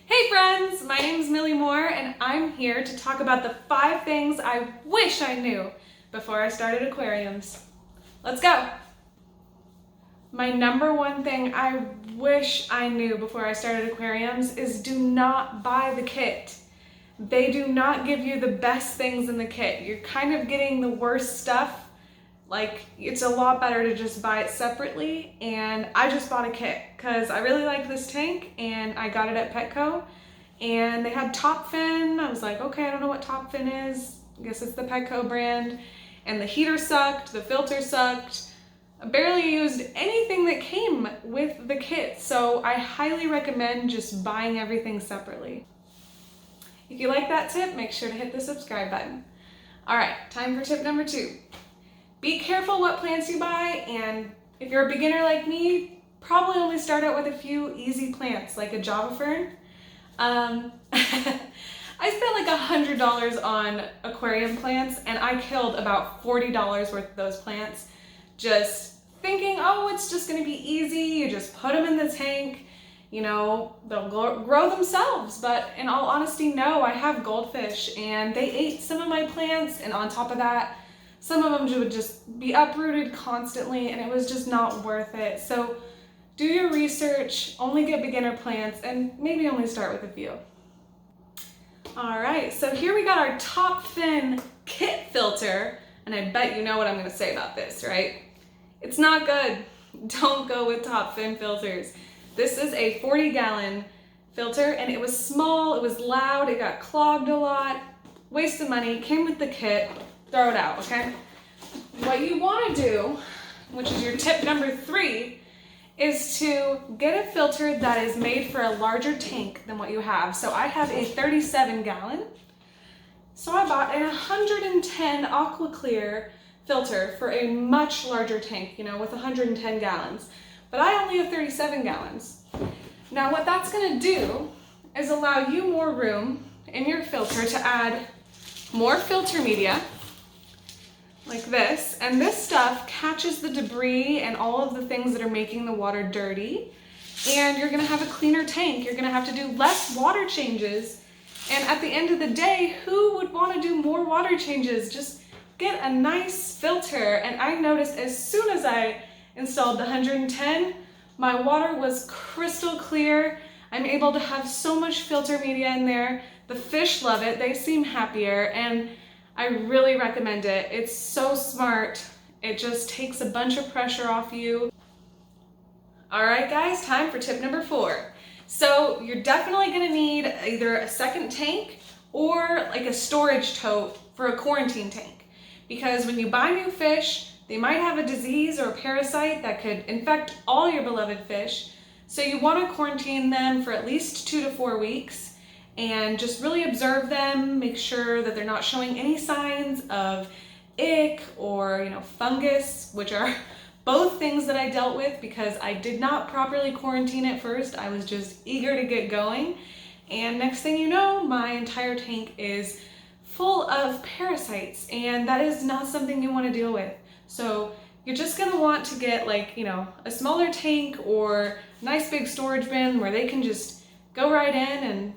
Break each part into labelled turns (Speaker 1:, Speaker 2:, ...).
Speaker 1: Hey friends, my name is Millie Moore and I'm here to talk about the 5 things I wish I knew before I started aquariums. Let's go! My number 1 thing I wish I knew before I started aquariums is do not buy the kit. They do not give you the best things in the kit. You're kind of getting the worst stuff. Like, it's a lot better to just buy it separately, and I just bought a kit because I really like this tank and I got it at Petco and they had top fin. I was like, okay, I don't know what top fin is. I guess it's the Petco brand. And the heater sucked, the filter sucked. I barely used anything that came with the kit, so I highly recommend just buying everything separately. If you like that tip, make sure to hit the subscribe button. All right, time for tip number 2. Be careful what plants you buy, and if you're a beginner like me, probably only start out with a few easy plants like a Java fern. I spent like $100 on aquarium plants and I killed about $40 worth of those plants just thinking, oh, it's just gonna be easy, you just put them in the tank, you know, they'll grow themselves. But in all honesty, no, I have goldfish and they ate some of my plants, and on top of that, some of them would just be uprooted constantly and it was just not worth it. So do your research, only get beginner plants, and maybe only start with a few. All right, so here we got our top fin kit filter, and I bet you know what I'm gonna say about this, right? It's not good. Don't go with top fin filters. This is a 40-gallon filter and it was small, it was loud, it got clogged a lot, waste of money, came with the kit. Throw it out, okay? What you want to do, which is your tip number 3, is to get a filter that is made for a larger tank than what you have. So I have a 37-gallon. So I bought a 110 Aqua Clear filter for a much larger tank, you know, with 110 gallons. But I only have 37 gallons. Now what that's going to do is allow you more room in your filter to add more filter media, like this, and this stuff catches the debris and all of the things that are making the water dirty, and you're gonna have a cleaner tank. You're gonna have to do less water changes, and at the end of the day, who would want to do more water changes? Just get a nice filter. And I noticed as soon as I installed the 110, my water was crystal clear. I'm able to have so much filter media in there. The fish love it, they seem happier, and I really recommend it. It's so smart. It just takes a bunch of pressure off you. All right, guys, time for tip number 4. So you're definitely gonna need either a second tank or like a storage tote for a quarantine tank. Because when you buy new fish, they might have a disease or a parasite that could infect all your beloved fish. So you wanna quarantine them for at least 2 to 4 weeks. And just really observe them, make sure that they're not showing any signs of ick or, you know, fungus, which are both things that I dealt with because I did not properly quarantine at first. I was just eager to get going. And next thing you know, my entire tank is full of parasites, and that is not something you want to deal with. So you're just gonna want to get, like, you know, a smaller tank or a nice big storage bin where they can just go right in and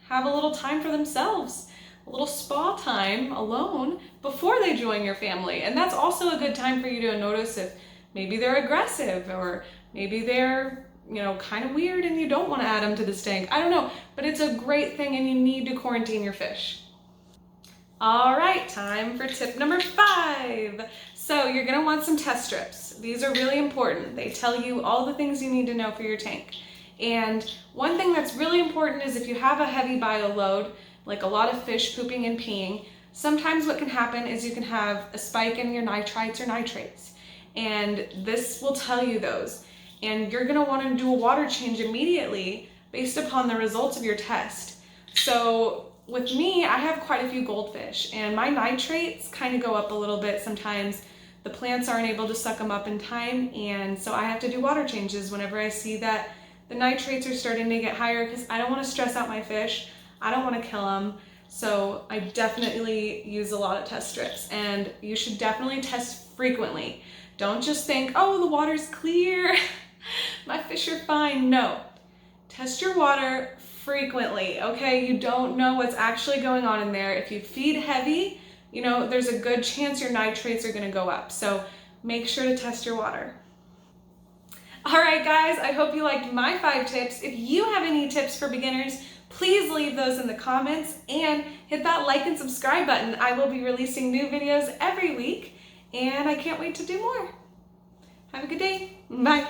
Speaker 1: have a little time for themselves, a little spa time alone before they join your family. And that's also a good time for you to notice if maybe they're aggressive or maybe they're, you know, kind of weird and you don't want to add them to this tank. I don't know, but it's a great thing and you need to quarantine your fish. All right, time for tip number 5. So you're gonna want some test strips. These are really important. They tell you all the things you need to know for your tank. And one thing that's really important is if you have a heavy bio load, like a lot of fish pooping and peeing, sometimes what can happen is you can have a spike in your nitrites or nitrates. And this will tell you those. And you're gonna wanna do a water change immediately based upon the results of your test. So with me, I have quite a few goldfish and my nitrates kind of go up a little bit sometimes. The plants aren't able to suck them up in time, and so I have to do water changes whenever I see that the nitrates are starting to get higher because I don't want to stress out my fish. I don't want to kill them. So I definitely use a lot of test strips, and you should definitely test frequently. Don't just think, oh, the water's clear, my fish are fine. No, test your water frequently, okay? You don't know what's actually going on in there. If you feed heavy, you know, there's a good chance your nitrates are gonna go up. So make sure to test your water. All right, guys, I hope you liked my 5 tips. If you have any tips for beginners, please leave those in the comments and hit that like and subscribe button. I will be releasing new videos every week, and I can't wait to do more. Have a good day. Bye.